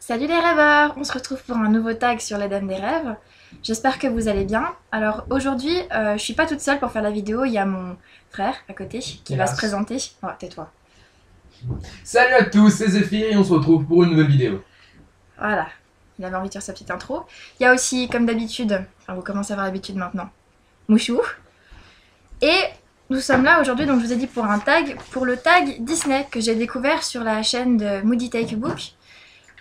Salut les rêveurs! On se retrouve pour un nouveau tag sur les Dames des Rêves. J'espère que vous allez bien. Alors aujourd'hui, je suis pas toute seule pour faire la vidéo, il y a mon frère à côté qui va se présenter. Oh, tais-toi. Salut à tous, c'est Zephyr et on se retrouve pour une nouvelle vidéo. Voilà, il avait envie de faire sa petite intro. Il y a aussi, comme d'habitude, enfin vous commencez à avoir l'habitude maintenant, Mouchou. Et nous sommes là aujourd'hui, donc je vous ai dit pour un tag, pour le tag Disney que j'ai découvert sur la chaîne de Moody Take a Book.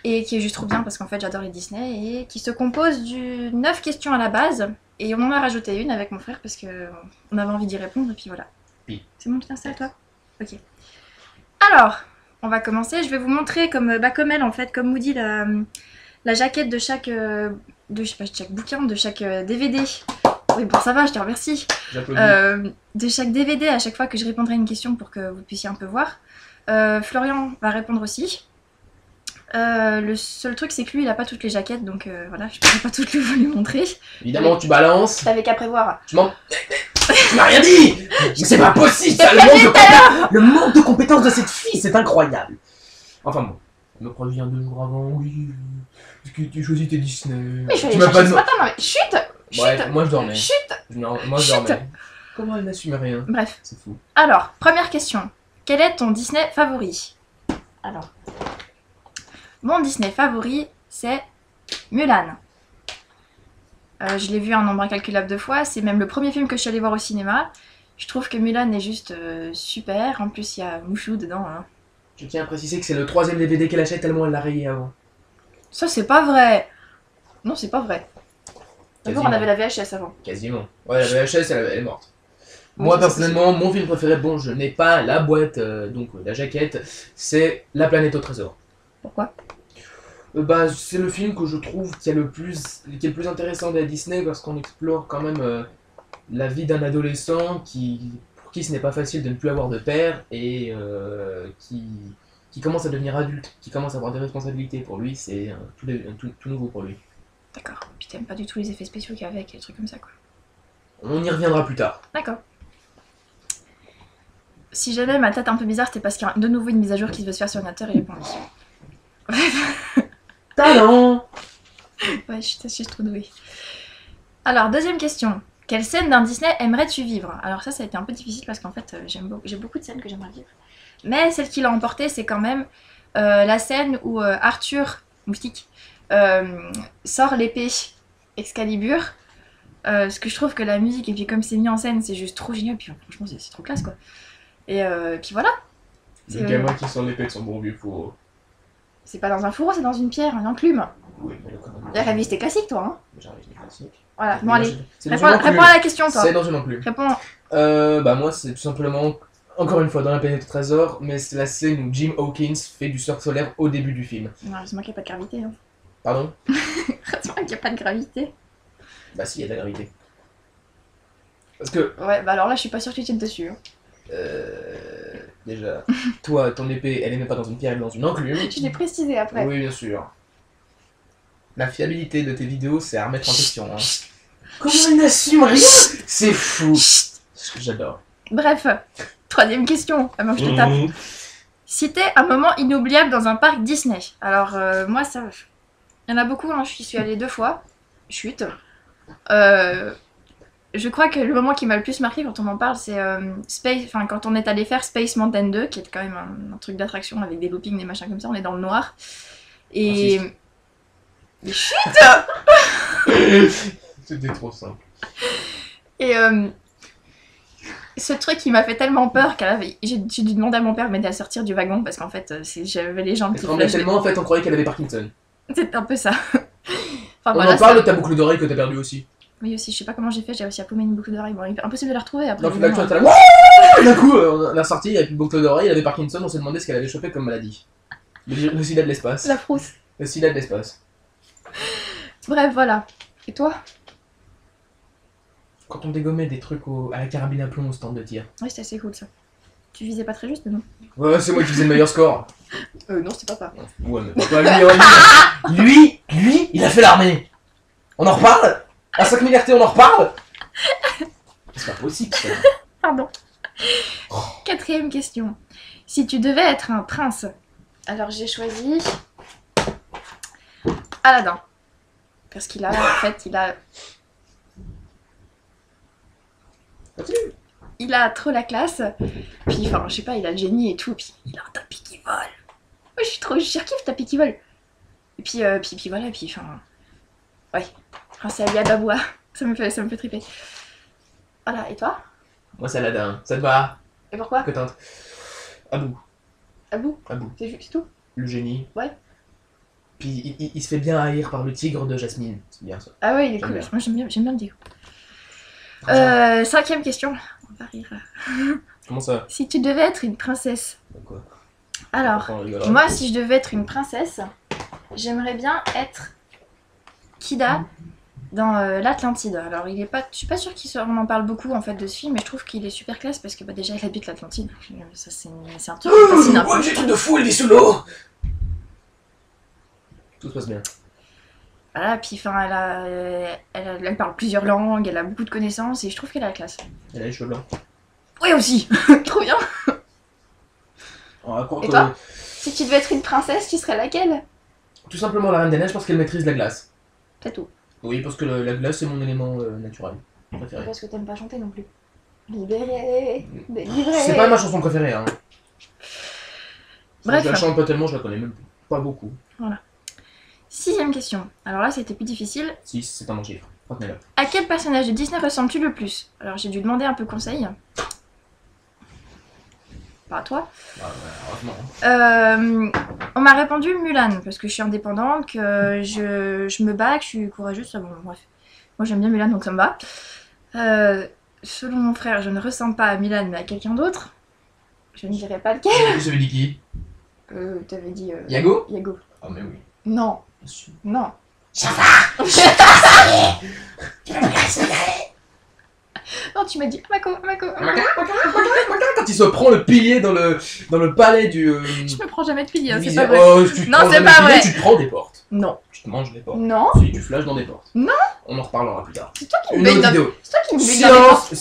Et qui est juste trop bien parce qu'en fait j'adore les Disney et qui se compose de 9 questions à la base et on en a rajouté une avec mon frère parce qu'on avait envie d'y répondre et puis voilà. Oui. C'est bon, tu t'installes toi? Ok. Alors, on va commencer, je vais vous montrer comme elle en fait, comme Moody la jaquette de chaque, chaque bouquin, de chaque DVD. Oui bon ça va, je te remercie. De chaque DVD à chaque fois que je répondrai à une question pour que vous puissiez un peu voir. Florian va répondre aussi. Le seul truc c'est que lui il a pas toutes les jaquettes donc voilà je pourrais pas toutes vous les montrer. Évidemment tu balances. T'avais qu'à prévoir. Tu m'en... Tu m'as rien dit. Mais c'est pas possible ça, le manque de compétences de cette fille, c'est incroyable. Enfin bon, elle me prévient 2 jours avant, oui, est-ce que tu choisis tes Disney? Oui, je vais ce matin, non mais chut. Bref, moi je dormais. Chut. Moi je dormais. Comment elle n'assume rien? Bref. C'est fou. Alors, première question. Quel est ton Disney favori? Alors... Mon Disney favori, c'est Mulan. Je l'ai vu un nombre incalculable de fois, c'est même le premier film que je suis allée voir au cinéma. Je trouve que Mulan est juste super, en plus il y a Mouchou dedans. Hein. Je tiens à préciser que c'est le 3ème DVD qu'elle achète tellement elle l'a rayé avant. Ça c'est pas vrai. Non c'est pas vrai. D'abord on avait la VHS avant. Quasiment. Ouais la VHS elle est morte. Moi personnellement, mon film préféré, bon je n'ai pas la boîte, donc la jaquette, c'est La planète au trésor. Pourquoi? Bah, c'est le film que je trouve qui est le plus intéressant de la Disney parce qu'on explore quand même la vie d'un adolescent pour qui ce n'est pas facile de ne plus avoir de père et qui commence à devenir adulte, qui commence à avoir des responsabilités. Pour lui, c'est tout nouveau pour lui. D'accord. Puis t'aimes pas du tout les effets spéciaux qu'il y a avec, les trucs comme ça quoi. On y reviendra plus tard. D'accord. Si jamais ma tête est un peu bizarre, c'est parce qu'il y a de nouveau une mise à jour qui se veut se faire sur l'ordinateur et j'ai pas envie. Talent. Ouais, je suis trop douée. Alors, deuxième question. Quelle scène d'un Disney aimerais-tu vivre? Alors ça a été un peu difficile parce qu'en fait, j'ai beaucoup de scènes que j'aimerais vivre. Mais celle qui l'a emporté, c'est quand même la scène où Arthur, moustique, sort l'épée Excalibur. Parce que je trouve que la musique et puis comme c'est mis en scène, c'est juste trop génial. Puis franchement, c'est trop classe quoi. Et puis voilà. Le gamin qui sort l'épée de son bon vieux fourreau. C'est pas dans un fourreau, c'est dans une pierre, une enclume. Oui, mais le quand même. La réviste classique, toi, hein? J'ai révisé classique. Voilà, bon allez, réponds à la question, toi. C'est dans une enclume. Réponds. Bah moi, c'est tout simplement, encore une fois, dans la planète au trésor, mais c'est la scène où Jim Hawkins fait du surf solaire au début du film. Non, heureusement qu'il n'y a pas de gravité. Hein. Pardon? Heureusement qu'il n'y a pas de gravité. Bah si, il y a de la gravité. Parce que... Ouais, bah alors là, je suis pas sûre que tu tiennes dessus. Hein. Déjà, toi, ton épée, elle est même pas dans une pierre, elle est dans une enclume. Je l'ai précisé après. Oui, bien sûr. La fiabilité de tes vidéos, c'est à remettre en question. Hein. Comment elle n'assume rien? C'est fou. J'adore. Bref, troisième question, avant que je te tape. Citer un moment inoubliable dans un parc Disney. Alors, moi, ça... Il y en a beaucoup, hein. Je suis allée 2 fois. Chut. Je crois que le moment qui m'a le plus marqué quand on m'en parle, c'est quand on est allé faire Space Mountain 2, qui est quand même un truc d'attraction avec des loopings, des machins comme ça, on est dans le noir. Et... Mais chut. C'était trop simple. Et ce truc qui m'a fait tellement peur j'ai dû demander à mon père de m'aider à sortir du wagon parce qu'en fait j'avais les jambes qui flashaient. Tellement en fait on croyait qu'elle avait Parkinson. C'est un peu ça. Enfin, voilà, en parle de ta boucle d'oreille que t'as perdue aussi. Oui aussi, je sais pas comment j'ai fait, j'ai réussi à paumer une boucle d'oreille. Bon, impossible de la retrouver après. Donc là tu t'as là. D'un coup on l'a sorti, il y avait plus de boucle d'oreille, elle avait Parkinson, on s'est demandé ce qu'elle avait chopé comme maladie. Le sida de l'espace. La frousse. Le sida de l'espace. Bref, voilà. Et toi? Quand on dégommait des trucs à la carabine à plomb au stand de tir. Oui, c'était assez cool ça. Tu visais pas très juste, non? Ouais, c'est moi qui faisais le meilleur score. Non, c'était papa. Ouais, mais papa, lui, il a fait l'armée. On en reparle? À 5000 RT, on en reparle? C'est pas possible ça. Pardon. Oh. 4ème question. Si tu devais être un prince, alors j'ai choisi Aladdin. Parce qu'il a, en fait, il a trop la classe. Puis, enfin, je sais pas, il a le génie et tout. Puis, il a un tapis qui vole. Moi, je surkiffe tapis qui vole. Et puis, voilà, et puis, enfin... Ouais. Enfin, c'est Ali Ababoua. Ça me fait triper. Voilà, et toi? Moi, c'est Aladdin. Ça te va? Et pourquoi? Que tente. Abou. Abou? Abou. C'est tout? Le génie. Ouais. Puis il se fait bien haïr par le tigre de Jasmine. C'est bien ça. Ah ouais, il est J'aime cool. bien. Moi, j'aime bien le dire. Cinquième question. On va rire. Comment ça? Si tu devais être une princesse. Quoi? Alors, moi, si je devais être une princesse, j'aimerais bien être Kida dans l'Atlantide. Alors, je suis pas sûre on en parle beaucoup en fait de ce film, mais je trouve qu'il est super classe parce que bah, déjà, il habite l'Atlantide. Ça, c'est un truc qui me fascine un peu. Oh, j'ai truc de fou, elle vit sous l'eau! Tout se passe bien. Voilà, puis enfin, elle parle plusieurs langues, elle a beaucoup de connaissances et je trouve qu'elle a la classe. Elle a les cheveux blancs. Oui, aussi. Trop bien. Et toi? Si tu devais être une princesse, tu serais laquelle? Tout simplement la Reine des Neiges parce qu'elle maîtrise la glace. C'est tout. Oui, parce que la glace c'est mon élément naturel préféré. Parce que t'aimes pas chanter non plus. Libéré, délivré. C'est pas ma chanson préférée, hein. Bref. Je la chante pas tellement, je la connais même pas beaucoup. Voilà. 6ème question. Alors là, c'était plus difficile. 6, c'est un bon chiffre. Retenez-le. À quel personnage de Disney ressembles-tu le plus? Alors j'ai dû demander un peu conseil. Pas à toi. Heureusement. On m'a répondu Mulan, parce que je suis indépendante, que je me bats, que je suis courageuse, ça bon, bref. Moi j'aime bien Mulan, donc ça me va. Selon mon frère, je ne ressemble pas à Mulan, mais à quelqu'un d'autre. Je ne dirai pas lequel. Vous avez dit qui? T'avais dit... Yago? Yago. Ah mais oui. Non. Bien sûr. Non. Ça va. Non, tu m'as dit Mako. Quand il se prend le pilier dans le palais du... Je me prends jamais de pilier, du c'est pas viseur. vrai. Oh, tu te Non, prends c'est jamais pas le pilier, vrai. Tu te prends des portes. Non. Tu te manges des portes. Non. Si, tu flashes dans des portes. Non. On en reparlera plus tard. C'est toi qui me Une baigne autre dans... vidéo. C'est toi qui me baigne dans les portes.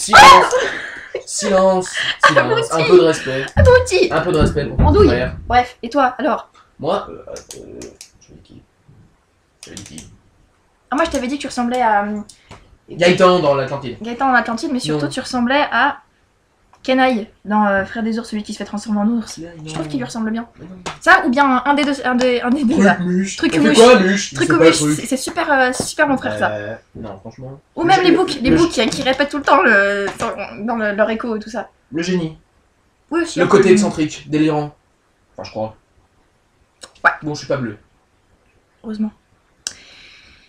Silence. Un peu de respect. Abruti. Un peu de respect pour ton Andouille. frère. Bref, et toi, alors? Moi, j'avais dit qui? Ah, moi, je t'avais dit que tu ressemblais à... Gaëtan dans l'Atlantide. Gaëtan dans l'Atlantide, mais surtout Non. tu ressemblais à Canaille dans Frère des ours, celui qui se fait transformer en ours. Je trouve qu'il lui ressemble bien. Ça ou bien un des deux là. Muche. Truc On fait mouche. quoi, muche? Truc C'est ou pas mouche, le truc. c'est super, super mon frère ça. Non, franchement. Ou même les boucs le- qui répètent tout le temps dans leur écho et tout ça. Le génie. Oui, aussi. Le côté excentrique, délirant. Enfin, je crois. Ouais. Bon, je suis pas bleu. Heureusement.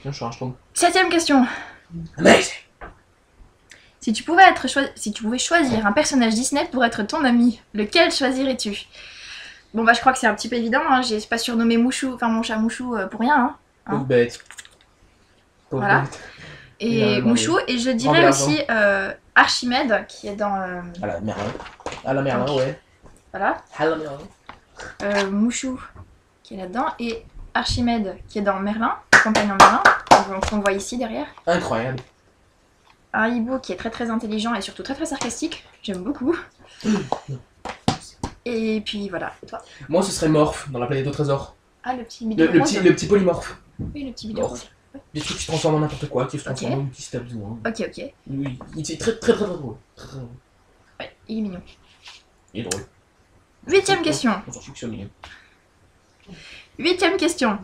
Tiens, je suis un strong. 7ème question. Amazing. Si tu pouvais choisir un personnage Disney pour être ton ami, lequel choisirais-tu? Bon bah je crois que c'est un petit peu évident, hein. J'ai pas surnommé Mouchou, enfin mon chat Mouchou pour rien. Hein. Pauvre bête. Pauvre Voilà. bête. Et Mouchou, et je dirais Grand aussi Archimède qui est dans... À la Merlin. À la Merlin, ouais. Voilà. À la Merlin. Mouchou qui est là-dedans, et Archimède qui est dans Merlin, compagnon Merlin, qu'on voit ici derrière. Incroyable. Un hibou qui est très très intelligent et surtout très très sarcastique, j'aime beaucoup. Et puis voilà, et toi? Moi, ce serait Morph dans la planète au trésor. Ah, le petit bidon Le rose. petit polymorphe. Oui, le petit bidon Morph. rose. Des trucs qui se transforment en n'importe quoi, qui se transforment Ok. en qui si t'as besoin. Ok, ok. Oui, il est très très très très drôle. Très, très drôle. Ouais, il est mignon. Il est drôle. 8ème question. On s'en fout que c'est mignon. 8ème question.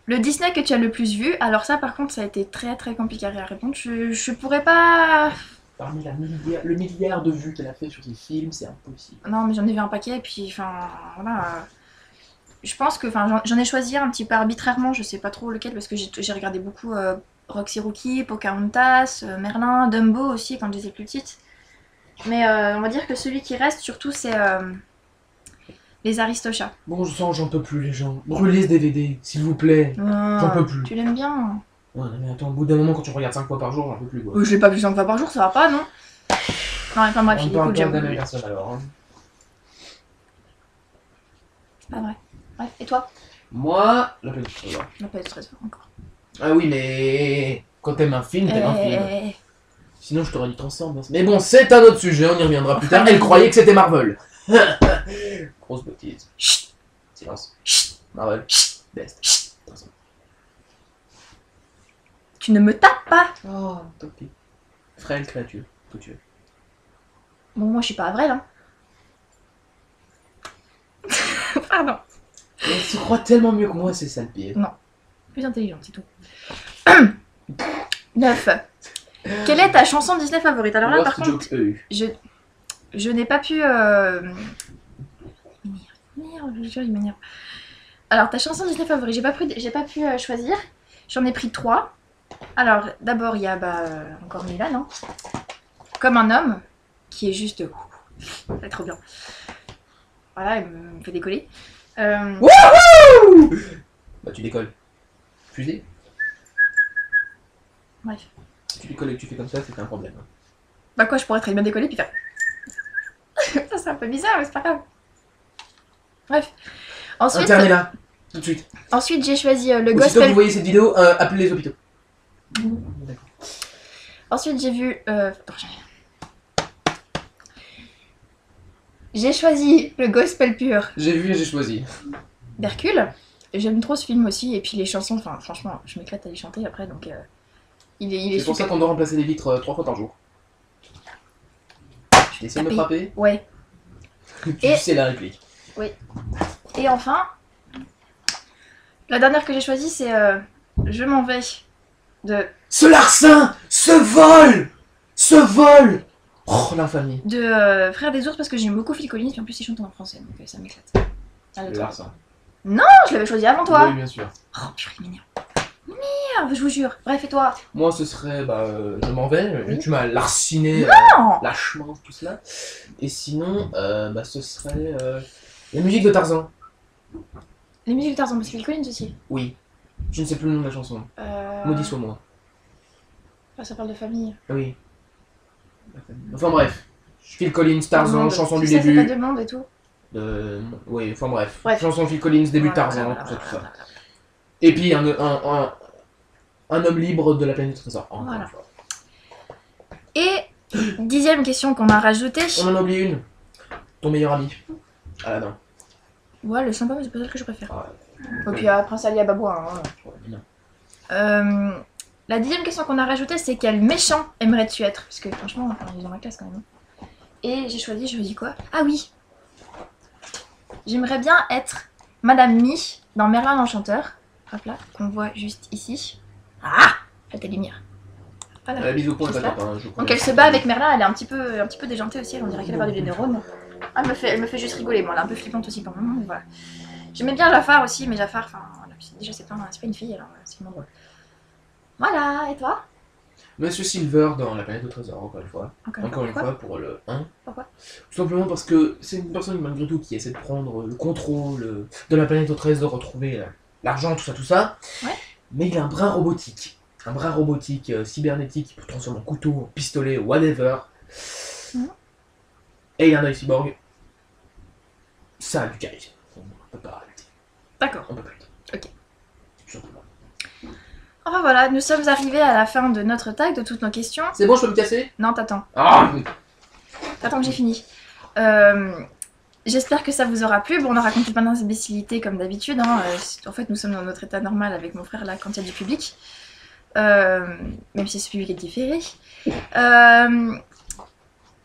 Le Disney que tu as le plus vu, alors ça par contre ça a été très très compliqué à répondre. Je pourrais pas... Parmi le milliard de vues qu'elle a fait sur ses films, c'est impossible. Non mais j'en ai vu un paquet et puis enfin voilà. Je pense que j'en ai choisi un petit peu arbitrairement, je sais pas trop lequel parce que j'ai regardé beaucoup Roxy Rookie, Pocahontas, Merlin, Dumbo aussi quand j'étais plus petite. Mais on va dire que celui qui reste surtout c'est les Aristochats. Bon sang, j'en peux plus les gens. Brûlez ce DVD, s'il vous plaît. J'en peux plus. Tu l'aimes bien? Ouais, mais attends, au bout d'un moment, quand tu regardes 5 fois par jour, j'en peux plus. Quoi. Je l'ai pas vu 5 fois par jour, ça va pas, non? Non, enfin bref, On il est parle cool, pas j'aime. de la même personne alors. Hein. C'est pas vrai. Bref, et toi? Moi, la planète du trésor. On n'a pas de stress encore. Ah oui, mais quand t'aimes un film, t'aimes un film. Sinon, je t'aurais dit Transformers. Mais bon, c'est un autre sujet, on y reviendra plus tard. Elle croyait que c'était Marvel. Grosse bêtise. Chut. Silence. Chut. Marvel. Chut. Best. Transformers. Tu ne me tapes pas. Oh, tant pis. Frêle créature, que tu es. Bon, moi, je suis pas vraie, là. Pardon. Elle se croit tellement mieux que moi, c'est ça le pire. Plus intelligente, c'est tout. 9. Quelle est ta chanson Disney favorite? Alors là, par Worst contre, joke EU. je n'ai pas pu... Merde, je jure, il m'énerve. Alors, ta chanson Disney favorite, j'ai pas pu choisir. J'en ai pris 3. Alors, d'abord, il y a encore Mulan, hein. Comme un homme, qui est juste... C'est trop bien. Voilà, elle me fait décoller. Wouhou! Bah tu décolles. Fusée. Bref. Tu décolles et que tu fais comme ça, c'est un problème. Bah quoi, je pourrais très bien décoller puis faire... Ça c'est un peu bizarre, mais c'est pas grave. Bref. Ensuite, Internez-la, tout de suite. ensuite j'ai choisi le Aussitôt que gospel... vous voyez cette vidéo, appelez les hôpitaux. D'accord. Ensuite j'ai vu... Attends, j'ai choisi le gospel pur J'ai vu et j'ai choisi. d'Hercule. J'aime trop ce film aussi, et puis les chansons, enfin franchement, je m'éclate à les chanter après, donc il est C'est pour ça super. qu'on doit remplacer les vitres 3 fois par jour. Tu essaies de me frapper? Ouais. Tu Et- sais la réplique. Et enfin, la dernière que j'ai choisie, c'est Je m'en vais de Ce larcin! Ce vol! Ce vol! Oh, l'infamie. Frère des ours, parce que j'aime beaucoup Phil Collins, puis en plus il chante en français, donc ça m'éclate. Allez, Le toi. larcin. Je l'avais choisi avant toi. Oui, bien sûr. Oh purée, il m'énerve. Merde, je vous jure. Bref, et toi? Moi, ce serait, je m'en vais. Oui. Tu m'as larciné Non. lâchement, tout cela. Et sinon, ce serait la musique de Tarzan. Les musiques de Tarzan, parce que Phil Collins aussi. Oui. Je ne sais plus le nom de la chanson. Maudit soit moi. Ça parle de famille. Oui. Enfin bref. Phil Collins, Tarzan, Monde. chanson du Tu sais, c'est début. pas de monde et tout. Oui, enfin bref. Bref. Chanson Phil Collins, début de Tarzan, tout ça, tout ça. Et puis un homme libre de la planète du trésor. Encore Voilà. une fois. Et 10e question qu'on a rajoutée. On en a oublié une. Ton meilleur ami. Ah non. Ouais, le sympa, mais c'est pas celle que je préfère. Ah, Et puis Prince Ali à Babouin. Hein. non. La 10e question qu'on a rajoutée, c'est quel méchant aimerais-tu être? Parce que franchement, enfin, il est dans ma classe quand même. Et j'ai choisi quoi? Ah oui! J'aimerais bien être Madame Mi dans Merlin l'Enchanteur. Hop là, qu'on voit juste ici. Ah! Faites tes lumières. Voilà. Bisous pour Juste ta là. top, hein, je Donc elle se bat avec Merlin, elle est un petit peu déjantée aussi, on dirait qu'elle a perdu des neurones. Ah, elle me fait juste rigoler, moi, elle est un peu flippante aussi par moment, mais voilà. J'aimais bien Jafar aussi, mais Jafar, enfin, voilà, déjà c'est pas une fille, alors c'est moins drôle. Voilà, et toi? Monsieur Silver dans La planète au trésor, encore une fois. Encore une Pourquoi? fois pour le 1. Pourquoi? Tout simplement parce que c'est une personne malgré tout qui essaie de prendre le contrôle de la planète au trésor, de retrouver l'argent, tout ça. Ouais. Mais il a un bras robotique. Un bras robotique cybernétique qui peut transformer en couteau, en pistolet, whatever. Mhm. Et il a un œil cyborg. Ça a du charisme. On peut pas arrêter. D'accord. On peut pas arrêter. Ok. Tout simplement. Enfin voilà, nous sommes arrivés à la fin de notre tag, de toutes nos questions. C'est bon, je peux me casser? Non, t'attends. Ah! T'attends que j'ai fini. J'espère que ça vous aura plu. Bon, on a raconté plein d'imbécilités comme d'habitude. Hein. En fait, nous sommes dans notre état normal avec mon frère là quand il y a du public. Même si ce public est différé.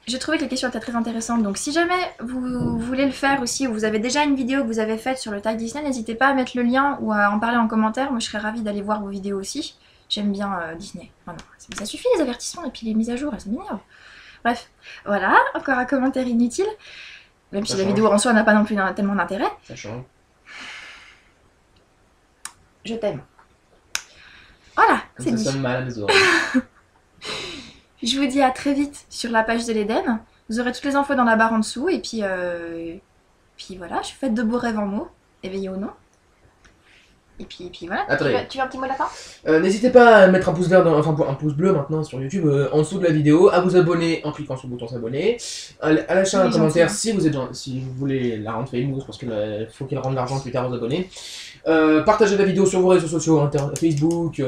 J'ai trouvé que les questions étaient très intéressantes. Donc si jamais vous voulez le faire aussi, ou vous avez déjà une vidéo que vous avez faite sur le tag Disney, n'hésitez pas à mettre le lien ou à en parler en commentaire. Moi, je serais ravie d'aller voir vos vidéos aussi. J'aime bien Disney. Enfin, non, ça suffit les avertissements et puis les mises à jour, ça m'énerve. Bref, voilà, encore un commentaire inutile. Même si Ça la change. vidéo en soi n'a pas non plus tellement d'intérêt. Ça change. Je t'aime. Voilà, Comme c'est ça dit. sonne mal à mes oreilles. Je vous dis à très vite sur la page de l'Éden. Vous aurez toutes les infos dans la barre en dessous. Et puis voilà, je fais de beaux rêves en mots, éveillés ou non. Et puis voilà. Attendez. Tu veux un petit mot de la fin? N'hésitez pas à mettre un pouce vert, enfin un pouce bleu maintenant sur YouTube en dessous de la vidéo, à vous abonner en cliquant sur le bouton s'abonner, à lâcher un Oui, commentaire gentil. si vous voulez la rendre famous parce qu'il faut qu'il rende l'argent plus tard aux abonnés. Partagez la vidéo sur vos réseaux sociaux, Facebook,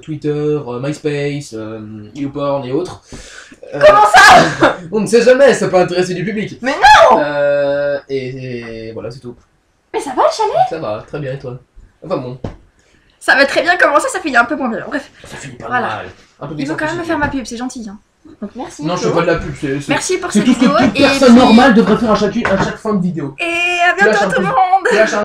Twitter, MySpace, YouPorn et autres. Comment ça? On ne sait jamais, ça peut intéresser du public. Mais non et voilà, c'est tout. Mais ça va le chalet? Ça va, très bien et toi? Enfin bon. Ça va très bien commencer, ça finit un peu moins bien. Bref, Ça finit pas Voilà. mal. Un peu ils vont quand même me d'exemplicité. faire ma pub, c'est gentil. Hein. Donc merci. Non, je Flo. fais pas de la pub, c'est Merci pour c'est cette tout ce vidéo. que toute Et personne puis- normale devrait faire à chaque fin de vidéo. Et à bientôt Lâche un tout le peu. monde. Lâche un